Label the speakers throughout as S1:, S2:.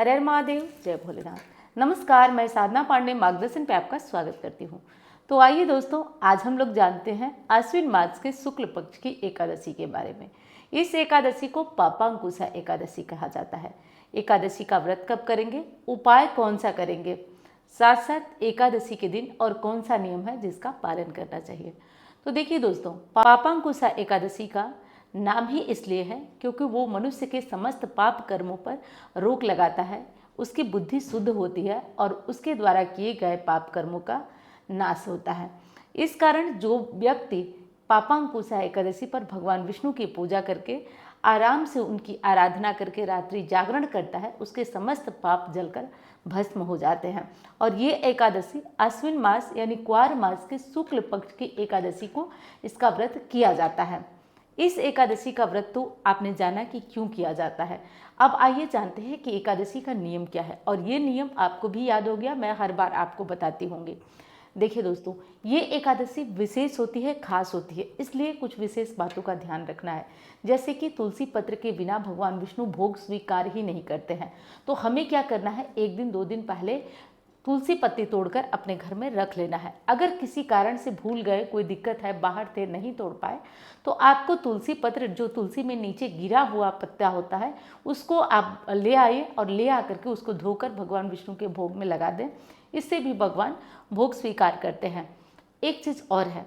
S1: हर हर महादेव, जय भोलेनाथ। नमस्कार, मैं साधना पांडे मार्गदर्शन पे आपका स्वागत करती हूँ। तो आइए दोस्तों, आज हम लोग जानते हैं आश्विन मास के शुक्ल पक्ष की एकादशी के बारे में। इस एकादशी को पापांकुशा एकादशी कहा जाता है। एकादशी का व्रत कब करेंगे, उपाय कौन सा करेंगे, साथ साथ एकादशी के दिन और कौन सा नियम है जिसका पालन करना चाहिए। तो देखिए दोस्तों, पापांकुशा एकादशी का नाम ही इसलिए है क्योंकि वो मनुष्य के समस्त पाप कर्मों पर रोक लगाता है, उसकी बुद्धि शुद्ध होती है और उसके द्वारा किए गए पाप कर्मों का नाश होता है। इस कारण जो व्यक्ति पापांकुशा एकादशी पर भगवान विष्णु की पूजा करके आराम से उनकी आराधना करके रात्रि जागरण करता है, उसके समस्त पाप जलकर भस्म हो जाते हैं। और ये एकादशी आश्विन मास यानी क्वार मास के शुक्ल पक्ष की एकादशी को इसका व्रत किया जाता है। इस एकादशी का व्रत तो आपने जाना कि क्यों किया जाता है। अब आइए जानते हैं कि एकादशी का नियम क्या है, और ये नियम आपको भी याद हो गया, मैं हर बार आपको बताती होंगी। देखिए दोस्तों, ये एकादशी विशेष होती है, खास होती है, इसलिए कुछ विशेष बातों का ध्यान रखना है। जैसे कि तुलसी पत्र के बिना भगवान विष्णु भोग स्वीकार ही नहीं करते हैं। तो हमें क्या करना है, एक दिन दो दिन पहले तुलसी पत्ती तोड़कर अपने घर में रख लेना है। अगर किसी कारण से भूल गए, कोई दिक्कत है, बाहर थे नहीं तोड़ पाए, तो आपको तुलसी पत्र जो तुलसी में नीचे गिरा हुआ पत्ता होता है उसको आप ले आइए और ले आकर के उसको धोकर भगवान विष्णु के भोग में लगा दें। इससे भी भगवान भोग स्वीकार करते हैं। एक चीज़ और है,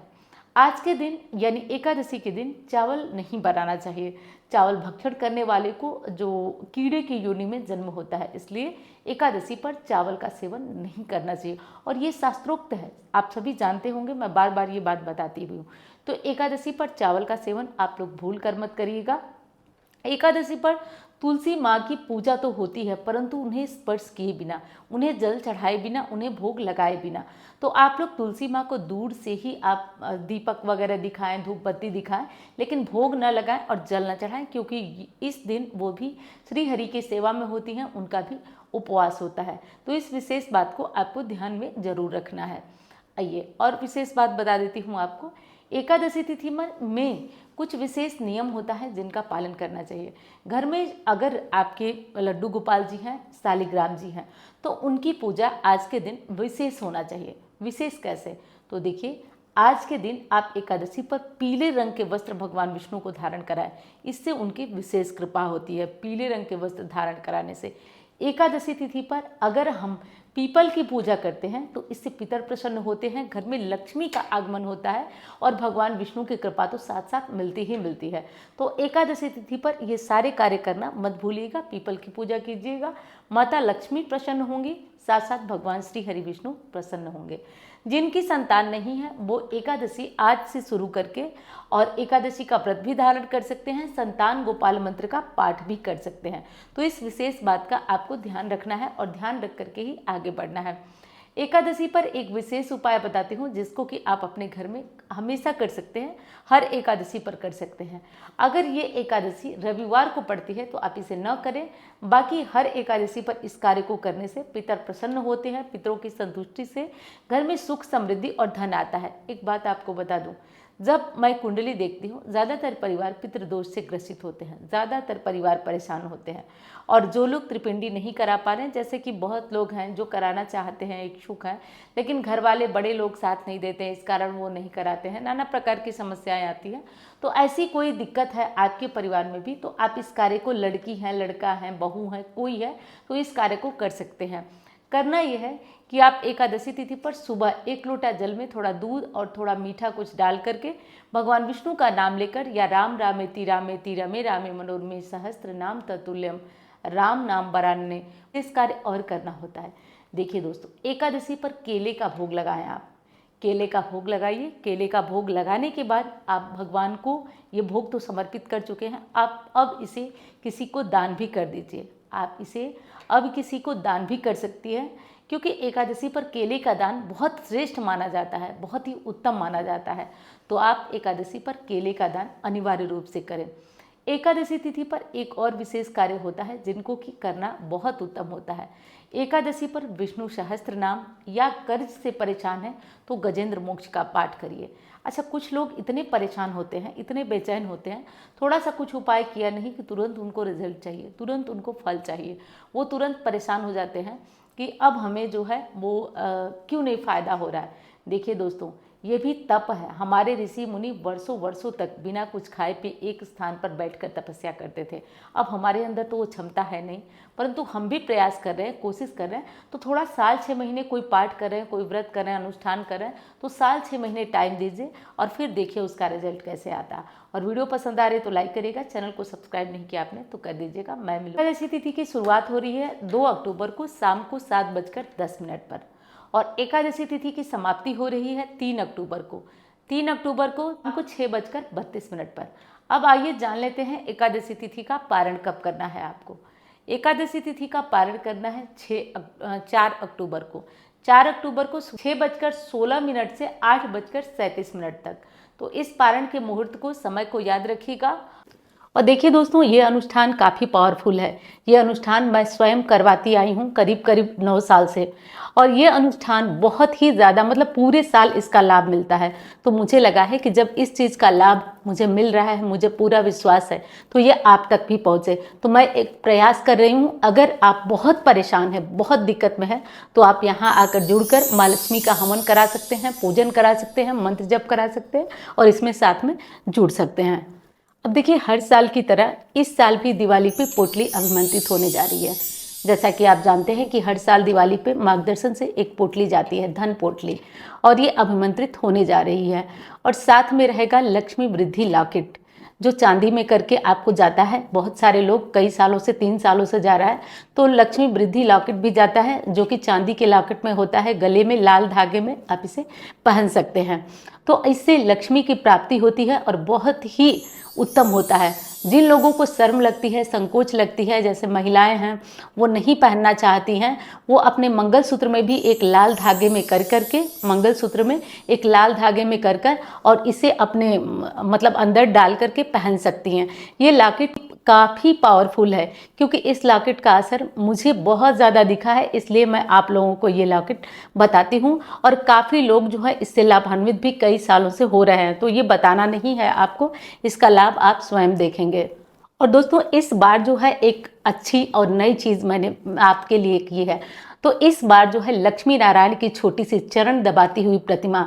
S1: आज के दिन यानी एकादशी के दिन चावल नहीं बनाना चाहिए। चावल भक्षण करने वाले को जो कीड़े की योनि में जन्म होता है, इसलिए एकादशी पर चावल का सेवन नहीं करना चाहिए। और ये शास्त्रोक्त है, आप सभी जानते होंगे, मैं बार बार ये बात बताती हुई हूँ। तो एकादशी पर चावल का सेवन आप लोग भूल कर मत करिएगा। एकादशी पर तुलसी माँ की पूजा तो होती है, परंतु उन्हें स्पर्श किए बिना, उन्हें जल चढ़ाए बिना, उन्हें भोग लगाए बिना। तो आप लोग तुलसी माँ को दूर से ही आप दीपक वगैरह दिखाएं, धूप बत्ती दिखाएं, लेकिन भोग न लगाएं और जल न चढ़ाएं, क्योंकि इस दिन वो भी श्री हरि की सेवा में होती हैं, उनका भी उपवास होता है। तो इस विशेष बात को आपको ध्यान में जरूर रखना है। आइए और विशेष बात बता देती हूँ आपको। एकादशी तिथि में कुछ विशेष नियम होता है जिनका पालन करना चाहिए। घर में अगर आपके लड्डू गोपाल जी हैं, शालिग्राम जी हैं, तो उनकी पूजा आज के दिन विशेष होना चाहिए। विशेष कैसे, तो देखिए, आज के दिन आप एकादशी पर पीले रंग के वस्त्र भगवान विष्णु को धारण कराएं, इससे उनकी विशेष कृपा होती है। पीले रंग के वस्त्र धारण कराने से एकादशी तिथि पर अगर हम पीपल की पूजा करते हैं तो इससे पितर प्रसन्न होते हैं, घर में लक्ष्मी का आगमन होता है और भगवान विष्णु की कृपा तो साथ साथ मिलती ही मिलती है। तो एकादशी तिथि पर ये सारे कार्य करना मत भूलिएगा। पीपल की पूजा कीजिएगा, माता लक्ष्मी प्रसन्न होंगी, साथ साथ भगवान श्री हरि विष्णु प्रसन्न होंगे। जिनकी संतान नहीं है वो एकादशी आज से शुरू करके और एकादशी का व्रत भी धारण कर सकते हैं, संतान गोपाल मंत्र का पाठ भी कर सकते हैं। तो इस विशेष बात का आपको ध्यान रखना है और ध्यान रख करके ही आगे बढ़ना है। एकादशी पर एक विशेष उपाय बताती हूँ जिसको कि आप अपने घर में हमेशा कर सकते हैं, हर एकादशी पर कर सकते हैं। अगर ये एकादशी रविवार को पड़ती है तो आप इसे न करें, बाकी हर एकादशी पर इस कार्य को करने से पितर प्रसन्न होते हैं। पितरों की संतुष्टि से घर में सुख समृद्धि और धन आता है। एक बात आपको बता दूं, जब मैं कुंडली देखती हूँ, ज़्यादातर परिवार पितृदोष से ग्रसित होते हैं, ज़्यादातर परिवार परेशान होते हैं। और जो लोग त्रिपिंडी नहीं करा पा रहे हैं, जैसे कि बहुत लोग हैं जो कराना चाहते हैं, इच्छुक हैं, लेकिन घर वाले बड़े लोग साथ नहीं देते हैं, इस कारण वो नहीं कराते हैं, नाना प्रकार की समस्याएं आती हैं। तो ऐसी कोई दिक्कत है आपके परिवार में भी, तो आप इस कार्य को, लड़की हैं, लड़का है, बहू है, कोई है, तो इस कार्य को कर सकते हैं। करना यह है कि आप एकादशी तिथि पर सुबह 1 लोटा जल में थोड़ा दूध और थोड़ा मीठा कुछ डाल करके भगवान विष्णु का नाम लेकर, या राम रामेति रामेति रमे रामे मनोरमे सहस्त्र नाम तत्तुल्यम राम नाम वरान्ने, इस कार्य और करना होता है। देखिए दोस्तों, एकादशी पर केले का भोग लगाएं। आप केले का भोग लगाइए। केले का भोग लगाने के बाद आप भगवान को ये भोग तो समर्पित कर चुके हैं, आप अब इसे किसी को दान भी कर दीजिए। आप इसे अब किसी को दान भी कर सकती है, क्योंकि एकादशी पर केले का दान बहुत श्रेष्ठ माना जाता है, बहुत ही उत्तम माना जाता है। तो आप एकादशी पर केले का दान अनिवार्य रूप से करें। एकादशी तिथि पर एक और विशेष कार्य होता है जिनको कि करना बहुत उत्तम होता है। एकादशी पर विष्णु सहस्त्र नाम या कर्ज से परेशान है तो गजेंद्र मोक्ष का पाठ करिए। अच्छा, कुछ लोग इतने परेशान होते हैं, इतने बेचैन होते हैं, थोड़ा सा कुछ उपाय किया नहीं कि तुरंत उनको रिजल्ट चाहिए, तुरंत उनको फल चाहिए, वो तुरंत परेशान हो जाते हैं कि अब हमें जो है वो क्यों नहीं फ़ायदा हो रहा है। देखिए दोस्तों, ये भी तप है। हमारे ऋषि मुनि वर्षों वर्षों तक बिना कुछ खाए पिए एक स्थान पर बैठकर तपस्या करते थे। अब हमारे अंदर तो वो क्षमता है नहीं, परंतु हम भी प्रयास कर रहे हैं, कोशिश कर रहे हैं। तो थोड़ा साल 6 महीने कोई पाठ कर रहे हैं, कोई व्रत कर रहे हैं, अनुष्ठान कर रहे हैं, तो साल 6 महीने टाइम दीजिए और फिर देखिए उसका रिजल्ट कैसे आता है। और वीडियो पसंद आ रही है तो लाइक करिएगा, चैनल को सब्सक्राइब नहीं किया आपने तो कर दीजिएगा। मैं मिलूंगा। एकादशी तिथि की शुरुआत हो रही है 2 अक्टूबर को शाम को 7:10 पर और एकादशी तिथि की समाप्ति हो रही है 3 अक्टूबर को। 3 अक्टूबर को शाम को 6:32 पर। अब आइए जान लेते हैं एकादशी तिथि का पारण कब करना है आपको। एकादशी तिथि का पारण करना है 4 अक्टूबर को। 4 अक्टूबर को 6:16 से 8:37 तक। तो इस पारण के मुहूर्त को, समय को याद रखिएगा। और देखिए दोस्तों, ये अनुष्ठान काफ़ी पावरफुल है। ये अनुष्ठान मैं स्वयं करवाती आई हूँ करीब करीब 9 साल से, और ये अनुष्ठान बहुत ही ज़्यादा, मतलब पूरे साल इसका लाभ मिलता है। तो मुझे लगा है कि जब इस चीज़ का लाभ मुझे मिल रहा है, मुझे पूरा विश्वास है, तो ये आप तक भी पहुँचे। तो मैं एक प्रयास कर रही हूँ, अगर आप बहुत परेशान हैं, बहुत दिक्कत में हैं, तो आप यहाँ आकर जुड़कर माँ लक्ष्मी का हवन करा सकते हैं, पूजन करा सकते हैं, मंत्र जप करा सकते हैं और इसमें साथ में जुड़ सकते हैं। अब देखिए, हर साल की तरह इस साल भी दिवाली पे पोटली अभिमंत्रित होने जा रही है। जैसा कि आप जानते हैं कि हर साल दिवाली पे मार्गदर्शन से एक पोटली जाती है, धन पोटली, और ये अभिमंत्रित होने जा रही है। और साथ में रहेगा लक्ष्मी वृद्धि लॉकेट, जो चांदी में करके आपको जाता है। बहुत सारे लोग कई सालों से, 3 सालों से जा रहा है, तो लक्ष्मी वृद्धि लॉकेट भी जाता है, जो कि चांदी के लॉकेट में होता है, गले में लाल धागे में आप इसे पहन सकते हैं। तो इससे लक्ष्मी की प्राप्ति होती है और बहुत ही उत्तम होता है। जिन लोगों को शर्म लगती है, संकोच लगती है, जैसे महिलाएं हैं, वो नहीं पहनना चाहती हैं, वो अपने मंगलसूत्र में भी एक लाल धागे में कर के, मंगलसूत्र में एक लाल धागे में कर और इसे अपने मतलब अंदर डाल करके पहन सकती हैं। ये लॉकेट काफ़ी पावरफुल है, क्योंकि इस लॉकेट का असर मुझे बहुत ज़्यादा दिखा है, इसलिए मैं आप लोगों को ये लॉकेट बताती हूँ। और काफ़ी लोग जो है इससे लाभान्वित भी कई सालों से हो रहे हैं, तो ये बताना नहीं है आपको, इसका लाभ आप स्वयं देखेंगे। और दोस्तों, इस बार जो है एक अच्छी और नई चीज़ मैंने आपके लिए की है। तो इस बार जो है लक्ष्मी नारायण की छोटी सी चरण दबाती हुई प्रतिमा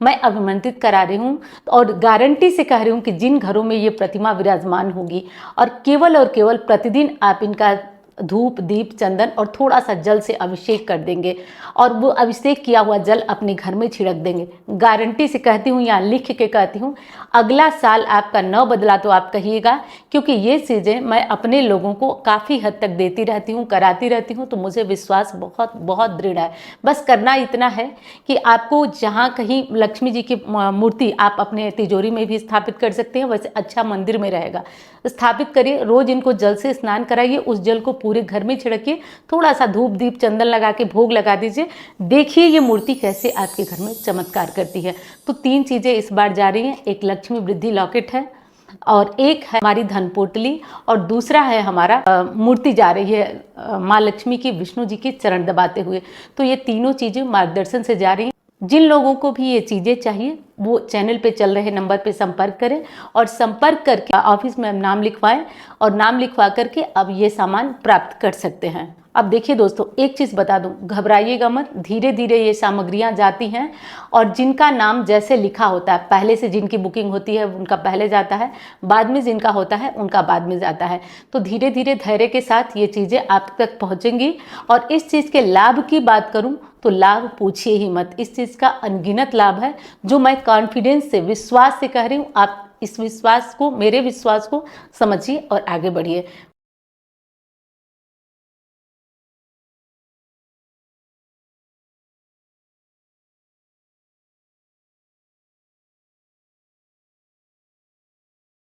S1: मैं अभिमंत्रित करा रही हूँ, और गारंटी से कह रही हूँ कि जिन घरों में ये प्रतिमा विराजमान होगी और केवल प्रतिदिन आप इनका धूप, दीप, चंदन और थोड़ा सा जल से अभिषेक कर देंगे, और वो अभिषेक किया हुआ जल अपने घर में छिड़क देंगे। गारंटी से कहती हूँ, यहाँ लिख के कहती हूँ, अगला साल आपका न बदला तो आप कहिएगा, क्योंकि ये चीज़ें मैं अपने लोगों को काफ़ी हद तक देती रहती हूँ, कराती रहती हूँ, तो मुझे विश्वास बहुत बहुत दृढ़ है। बस करना इतना है कि आपको जहाँ कहीं लक्ष्मी जी की मूर्ति आप अपने तिजोरी में भी स्थापित कर सकते हैं, वैसे अच्छा मंदिर में रहेगा, स्थापित करिए। रोज इनको जल से स्नान कराइए, उस जल को पूरे घर में छिड़किए, थोड़ा सा धूप, दीप, चंदन लगा के भोग लगा दीजिए। देखिए ये मूर्ति कैसे आपके घर में चमत्कार करती है। तो 3 चीज़ें इस बार जा रही हैं, एक लक्ष्मी वृद्धि लॉकेट है, और एक है हमारी धन पोटली, और दूसरा है हमारा मूर्ति जा रही है माँ लक्ष्मी की, विष्णु जी की चरण दबाते हुए। तो ये तीनों चीज़ें मार्गदर्शन से जा रही हैं। जिन लोगों को भी ये चीज़ें चाहिए वो चैनल पे चल रहे नंबर पे संपर्क करें, और संपर्क करके ऑफिस में नाम लिखवाएं, और नाम लिखवा करके अब ये सामान प्राप्त कर सकते हैं। अब देखिए दोस्तों, एक चीज़ बता दूं, घबराइएगा मत, धीरे धीरे ये सामग्रियां जाती हैं, और जिनका नाम जैसे लिखा होता है, पहले से जिनकी बुकिंग होती है उनका पहले जाता है, बाद में जिनका होता है उनका बाद में जाता है। तो धीरे धीरे धैर्य के साथ ये चीज़ें आप तक पहुँचेंगी। और इस चीज़ के लाभ की बात करूँ तो लाभ पूछिए ही मत, इस चीज़ का अनगिनत लाभ है, जो मैं कॉन्फिडेंस से, विश्वास से कह रही हूँ। आप इस विश्वास को, मेरे विश्वास को समझिए और आगे बढ़िए।